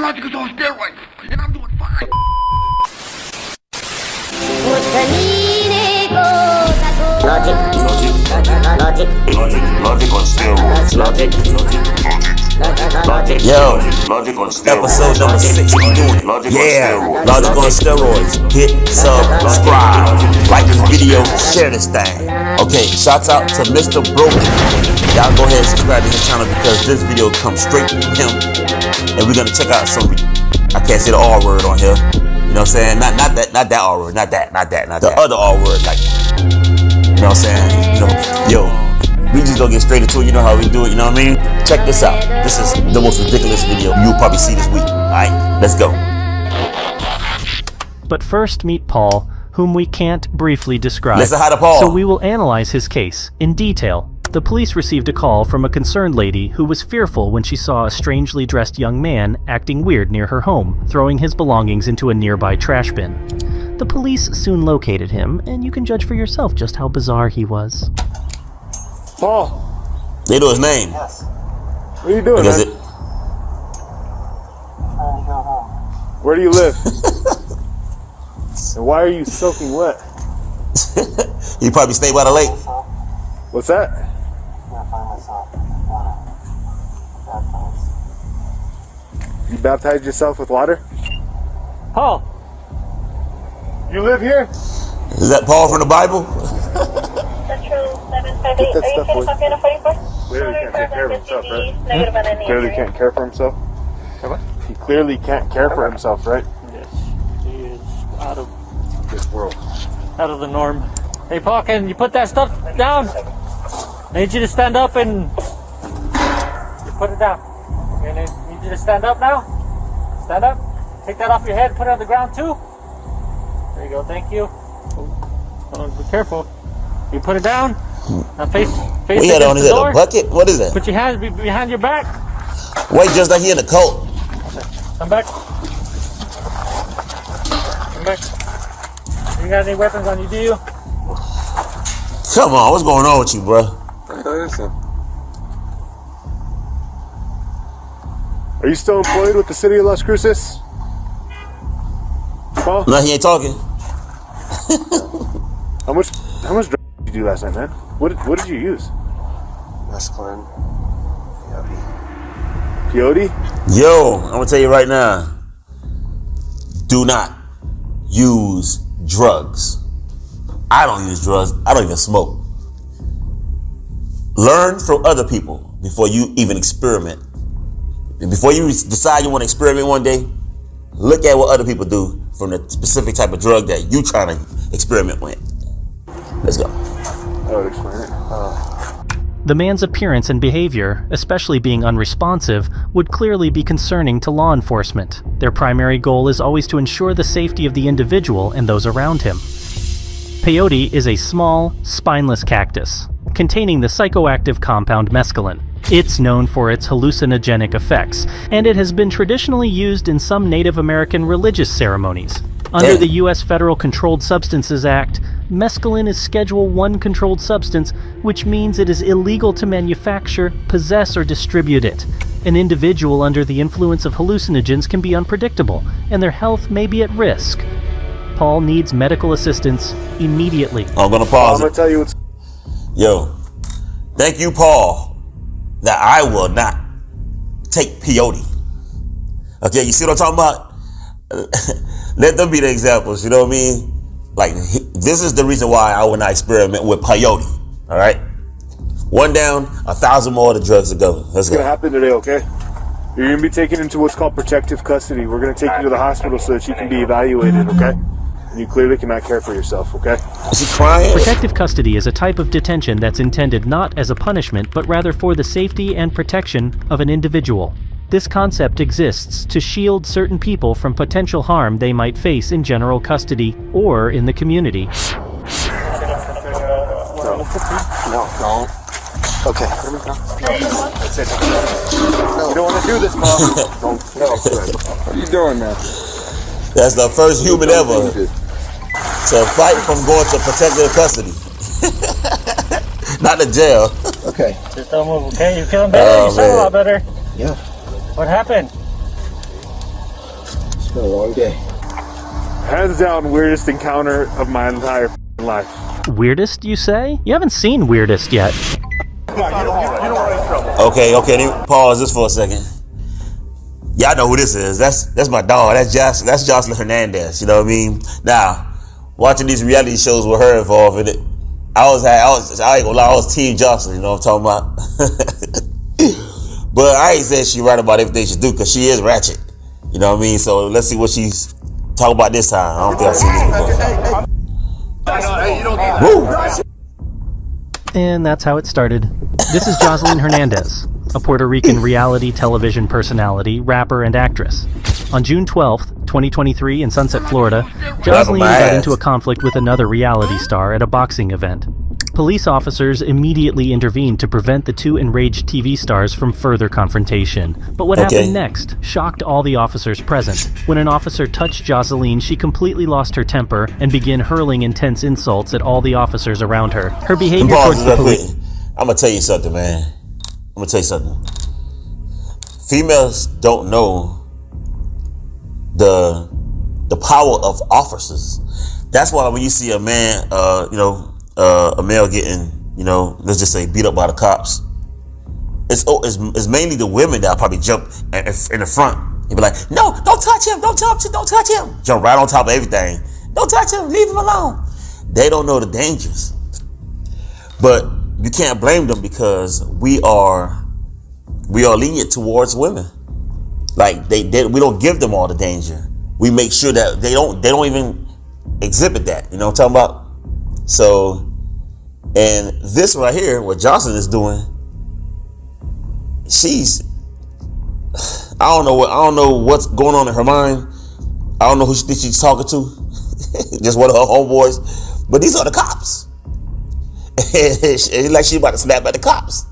logic is on steroids, and I'm doing fine. Logic on steroids. Logic. Yo, Logic on steroids. episode number 6, we doing it. Logic on Yeah, steroids. Logic on steroids. Hit, subscribe, like this video, share this thing. Okay, shouts out to Mr. Broken. Y'all go ahead and subscribe to his channel because this video comes straight from him, and we're gonna check out some. I can't say the R word on here. You know what I'm saying? Not that R word. Not that. The other R word, like. You know what I'm saying? You know, yo, we just gonna get straight into it. You know how we do it. You know what I mean? Check this out. This is the most ridiculous video you'll probably see this week. All right, let's go. But first, meet Paul, whom we can't briefly describe. Listen hi to Paul. So we will analyze his case in detail. The police received a call from a concerned lady who was fearful when she saw a strangely dressed young man acting weird near her home, throwing his belongings into a nearby trash bin. The police soon located him, and you can judge for yourself just how bizarre he was. Paul. They know his name. Yes. What are you doing, man? Where do you live? And why are you soaking wet? You probably stay by the lake. What's that? You baptized yourself with water? Paul! You live here? Is that Paul from the Bible? Get that stuff away. Clearly can't take care of himself, right? Clearly can't care for himself? He clearly can't care for himself, right? Yes, he is out of This world. the norm. Hey, Paul, can you put that stuff down? I need you to stand up and you put it down. And I need you to stand up now. Stand up. Take that off your head. Put it on the ground too. There you go. Thank you. Oh, be careful. You put it down. Now face We had on the here door. a bucket. What is that? Put your hands behind your back. Wait, just like he in the coat. Come back. Come back. You got any weapons on you, do you? Come on, what's going on with you, bro? Are you still employed with the city of Las Cruces? Paul? No, he ain't talking. How much drugs did you do last night, man? What did you use? Mescaline. Peyote? Yo, I'm gonna tell you right now. Do not use drugs. I don't use drugs. I don't even smoke. Learn from other people before you even experiment. And before you decide you want to experiment one day, look at what other people do from the specific type of drug that you trying to experiment with. Let's go. I would explain it. The man's appearance and behavior, especially being unresponsive, would clearly be concerning to law enforcement. Their primary goal is always to ensure the safety of the individual and those around him. Peyote is a small, spineless cactus containing the psychoactive compound mescaline. It's known for its hallucinogenic effects, and it has been traditionally used in some Native American religious ceremonies. Under the U.S. Federal Controlled Substances Act, mescaline is Schedule 1 controlled substance, which means it is illegal to manufacture, possess, or distribute it. An individual under the influence of hallucinogens can be unpredictable, and their health may be at risk. Paul needs medical assistance immediately. I'm gonna pause I'm gonna tell you what's... Yo, thank you, Paul, that I will not take peyote. Okay, you see what I'm talking about? Let them be the examples, you know what I mean? Like, this is the reason why I will not experiment with peyote, all right? One down, 1,000 more of the drugs to go. Let's What's go. gonna happen today, okay? You're gonna be taken into what's called protective custody. We're gonna take you to the hospital so that you can be evaluated, okay? And you clearly cannot care for yourself, okay? Is he crying? Protective custody is a type of detention that's intended not as a punishment, but rather for the safety and protection of an individual. This concept exists to shield certain people from potential harm they might face in general custody or in the community. No. Okay. That's it. You don't want to do this, Paul. What are you doing, man? That's the first human ever to fight from going to protective custody. Not to jail. Okay. Just don't move, okay? You feeling better? You sound a lot better. Yeah. What happened? It's been a long day. Hands down, weirdest encounter of my entire life. Weirdest, you say? You haven't seen Weirdest yet. Okay, then pause this for a second. Y'all know who this is. That's my dog. That's Joselin Hernandez. You know what I mean? Now, watching these reality shows with her involved in it, I ain't gonna lie, I was Team Joselin. You know what I'm talking about? But I ain't saying she right about everything she do, because she is ratchet. You know what I mean? So let's see what she's talking about this time. I don't think I've seen this before. Woo! And that's how it started. This is Joselin Hernandez, a Puerto Rican reality television personality, rapper, and actress. On June 12th, 2023 in Sunset, Florida, Joselin got into a conflict with another reality star at a boxing event. Police officers immediately intervened to prevent the two enraged TV stars from further confrontation. But what happened next shocked all the officers present. When an officer touched Joselin, she completely lost her temper and began hurling intense insults at all the officers around her. Her behavior towards the police... I'm gonna tell you something, man. I'm gonna tell you something. Females don't know the power of officers. That's why when you see a man, a male getting, let's just say beat up by the cops, it's mainly the women that probably jump in the front. You'd be like, no, don't touch him, don't touch him. Jump right on top of everything. Don't touch him, leave him alone. They don't know the dangers. But you can't blame them, because we are lenient towards women. Like we don't give them all the danger. We make sure that they don't even exhibit that. You know what I'm talking about? So, and this right here, what Jocelyn is doing, I don't know what's going on in her mind. I don't know who she thinks she's talking to. Just one of her homeboys. But these are the cops. Like she's about to snap at the cops.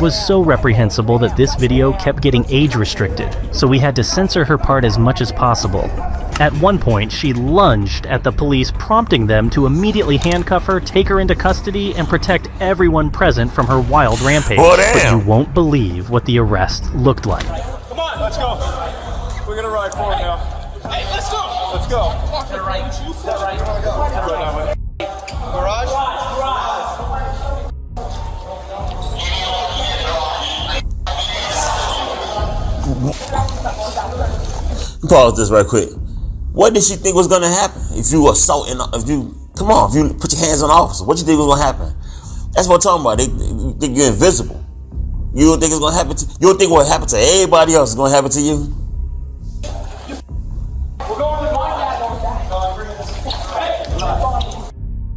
Was so reprehensible that this video kept getting age restricted, so we had to censor her part as much as possible. At one point, she lunged at the police, prompting them to immediately handcuff her, take her into custody, and protect everyone present from her wild rampage. Oh, but you won't believe what the arrest looked like. Come on, let's go. We're gonna ride for it now. Hey, let's go. Let's go. Is that right? Is that right? Garage? Pause this right quick. What did she think was gonna happen if you assaulting? If you put your hands on the officer, what you think was gonna happen? That's what I'm talking about. They think you're invisible. You don't think it's gonna happen to you? Don't think what happened to everybody else is gonna happen to you? We're going to my dad.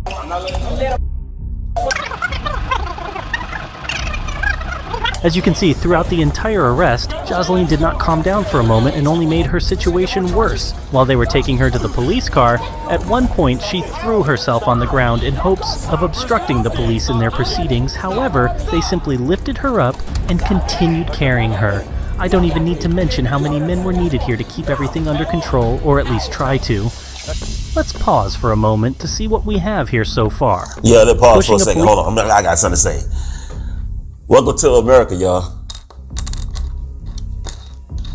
I'm not letting you. As you can see, throughout the entire arrest, Joselin did not calm down for a moment and only made her situation worse. While they were taking her to the police car, at one point she threw herself on the ground in hopes of obstructing the police in their proceedings. However, they simply lifted her up and continued carrying her. I don't even need to mention how many men were needed here to keep everything under control, or at least try to. Let's pause for a moment to see what we have here so far. Yeah, let's pause for a second. Hold on, I got something to say. Welcome to America, y'all.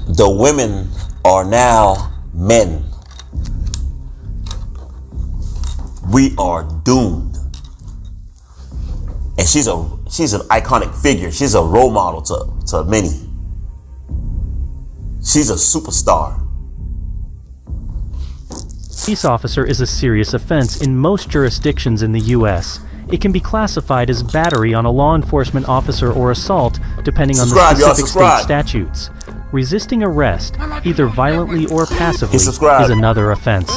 The women are now men. We are doomed. And she's an iconic figure. She's a role model to many. She's a superstar. Peace officer is a serious offense in most jurisdictions in the U.S. It can be classified as battery on a law enforcement officer or assault, depending on the specific state statutes. Resisting arrest, either violently or passively, is another offense.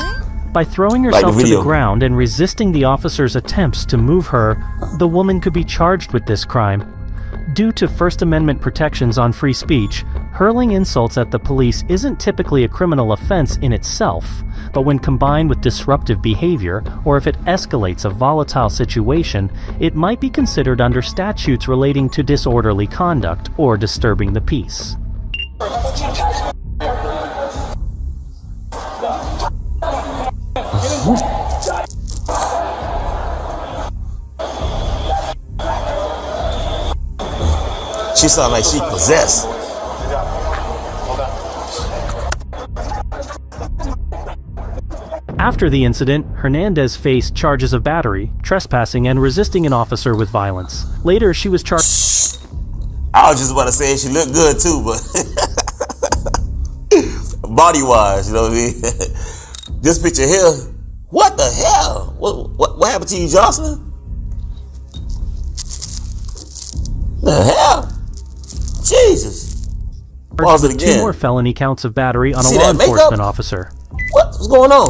By throwing herself to the ground and resisting the officer's attempts to move her, the woman could be charged with this crime. Due to First Amendment protections on free speech, hurling insults at the police isn't typically a criminal offense in itself, but when combined with disruptive behavior, or if it escalates a volatile situation, it might be considered under statutes relating to disorderly conduct or disturbing the peace. She sounds like she possessed. After the incident, Hernandez faced charges of battery, trespassing, and resisting an officer with violence. Later, she was charged. I was just about to say she looked good too, but body-wise, you know what I mean? This picture here, what the hell? What happened to you, Joselin? The hell? Jesus. Pause it with again. 2 more felony counts of battery on a See law that makeup? enforcement officer. What's going on?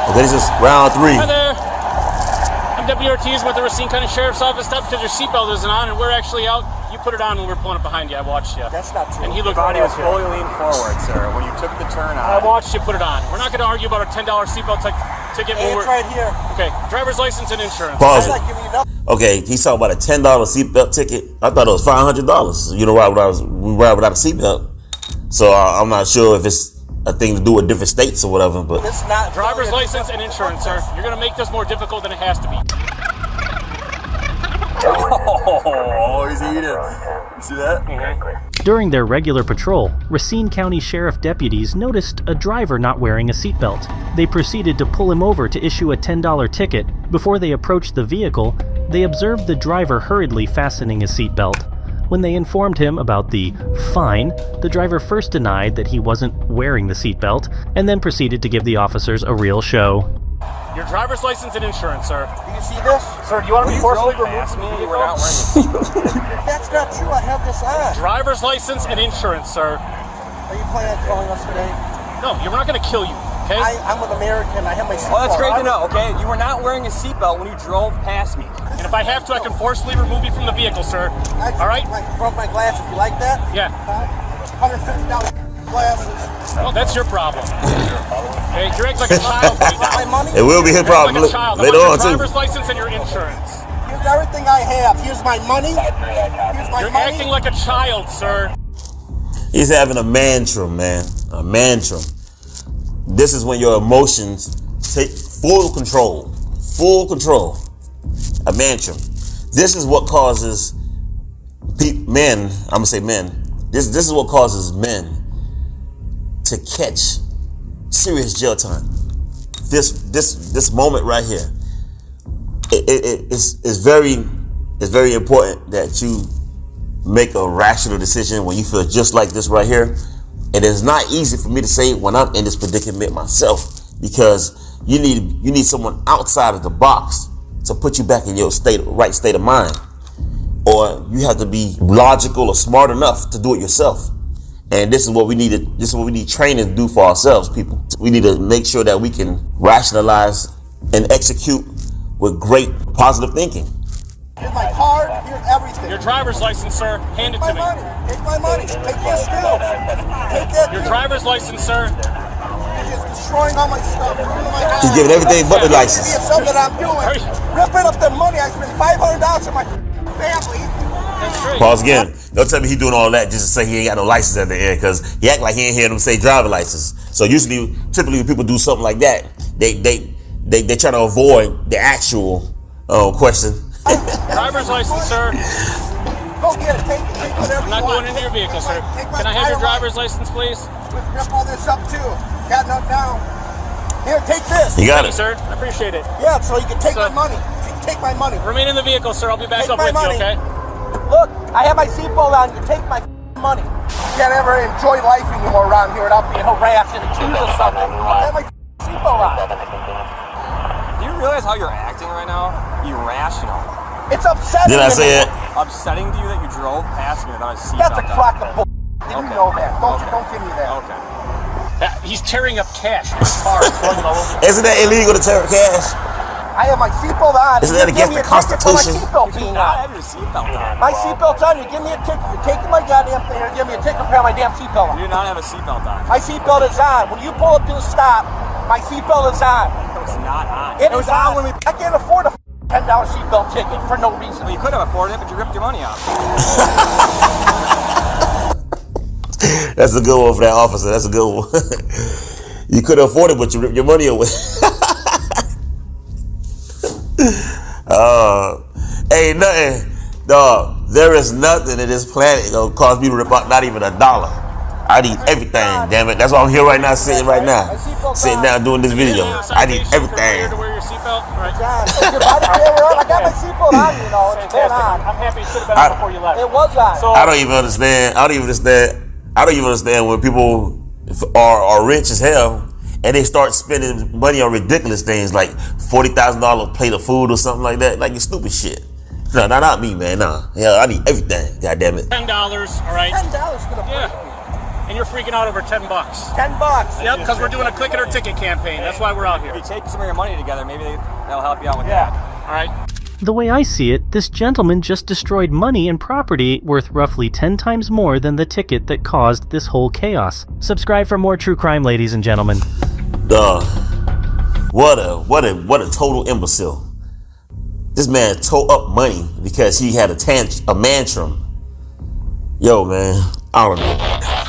Okay, this is round 3. Hi there. I'm WRTs with the Racine County Sheriff's Office. Stopped because your seatbelt isn't on, and we're actually out. You put it on when we were pulling up behind you. I watched you. That's not true. And he looked Your body right was at you. fully leaned forward, sir, when you took the turn I on. watched you put it on. We're not going to argue about a $10 seatbelt ticket. Hey, when it's right here. Okay, driver's license and insurance. Pause I'm it. not giving you nothing. Okay, he's talking about a $10 seatbelt ticket. I thought it was $500. You know, we ride without a seatbelt. So I'm not sure if it's a thing to do with different states or whatever. But It's not Driver's license and insurance, sir. You're going to make this more difficult than it has to be. Oh, he's eating. You see that? During their regular patrol, Racine County Sheriff deputies noticed a driver not wearing a seatbelt. They proceeded to pull him over to issue a $10 ticket. Before they approached the vehicle, they observed the driver hurriedly fastening his seatbelt. When they informed him about the fine, the driver first denied that he wasn't wearing the seatbelt, and then proceeded to give the officers a real show. Your driver's license and insurance, sir. Do you see this? Sir, do you want to be forcibly removed past from me, the you vehicle? were not wearing a seatbelt. That's not true. I have this on. Driver's license and insurance, sir. Are you planning on killing us today? No, we're not going to kill you, okay? I'm an American. I have my seatbelt. Well, that's great to on. know, okay? You were not wearing a seatbelt when you drove past me. And if I have to, I can forcibly remove you from the vehicle, sir. All right? I broke my glasses. You like that? Yeah. $150 glasses. Well, that's your problem. Okay, you're acting like a child right My now. money. it will be his You're acting problem like a child. I later want on your too. driver's license and your insurance. Here's everything I have. Here's my money. Here's my You're money. acting like a child, sir. He's having a mantrum, man. A mantrum. This is when your emotions take full control. Full control. A mantrum. This is what causes men, I'm gonna say men. This is what causes men to catch serious jail time. This moment right here. It's very important that you make a rational decision when you feel just like this right here. It is not easy for me to say when I'm in this predicament myself, because you need someone outside of the box to put you back in your right state of mind, or you have to be logical or smart enough to do it yourself. And this is what we need training to do for ourselves, people. We need to make sure that we can rationalize and execute with great positive thinking. Here's my card. Here's everything. Your driver's license, sir. Hand it Take to my me. money. Take my money. Take this too. Take that Your too. driver's license, sir. You're just destroying all my stuff. Ruining my He's giving everything but the license. It's something that I'm doing. Ripping up the money. I spent $500 on my family. That's great. Pause again. Don't tell me he doing all that just to say he ain't got no license at the end, because he act like he ain't hearing him say driver license. So typically when people do something like that, they try to avoid the actual question. Driver's license, sir. Go get it. Take whatever I'm not you want. going into your vehicle, sir. Take my Can I have your entire driver's license, please? life. Rip all this up too. Got nothing down. Here, take this. You got Thank you, it. sir. I appreciate it. Yeah, so you can take So- my money. You can take my money. Remain in the vehicle, sir. I'll be back Take up my with money. you, okay? Look, I have my seatbelt on. You take my money. You can't ever enjoy life anymore around here without being harassed and accused of something. I have my seatbelt on. Do you realize how you're acting right now? Irrational. It's upsetting. Did I to say me. it? Upsetting to you that you drove past me without a seatbelt That's a on. crock of bull. You Okay. know that. Don't Okay. don't give me that. Okay. He's tearing up cash in his car. Throwing it all over. Isn't that illegal to tear cash? I have my seatbelt on. Isn't that You against give me the a ticket for Constitution? My seatbelt You do being not on. have your seatbelt on. My seatbelt's on. You give me a ticket. You're taking my goddamn thing. You're giving me a ticket for my damn seatbelt You on. do not have a seatbelt on. My seatbelt is on. When you pull up to the stop, my seatbelt is on. It was not on. It was on when we. I can't afford a $10 seatbelt ticket for no reason. Well, you could have afforded it, but you ripped your money off. That's a good one for that officer. That's a good one. You could afford it, but you ripped your money away. Ain't nothing, dog. There is nothing in this planet gonna cause me to rip out not even $1. I need everything, damn it. That's why I'm here right now, sitting right now. Sitting down doing this video. I need everything. To wear your seatbelt? All right. John, your body camera on? I got my seatbelt on, you know. It's been on. I'm happy it should have been on before you left. It was on. So I don't even understand. I don't even understand when people are rich as hell and they start spending money on ridiculous things like $40,000 plate of food or something like that. Like, it's stupid shit. No, not me, man. Nah. Yeah, I need everything. God damn it. $10, all right? $10 gonna break me. And you're freaking out over $10. $10. Yep, because we're doing a click it or ticket campaign. That's why we're out here. If you take some of your money together, maybe that'll help you out with that. All right. The way I see it, this gentleman just destroyed money and property worth roughly 10 times more than the ticket that caused this whole chaos. Subscribe for more true crime, ladies and gentlemen. Duh. What a total imbecile. This man tore up money because he had a mantrum. Yo, man, I don't know.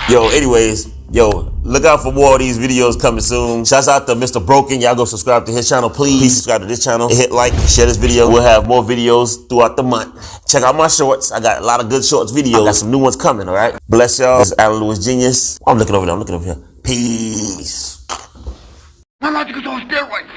Yo, anyways, look out for more of these videos coming soon. Shouts out to Mr. Broken. Y'all go subscribe to his channel, please. Please subscribe to this channel and hit like, share this video. We'll have more videos throughout the month. Check out my shorts. I got a lot of good shorts videos. I got some new ones coming, all right? Bless y'all. This is Alan Lewis Genius. I'm looking over there. Peace. My logic is on steroids.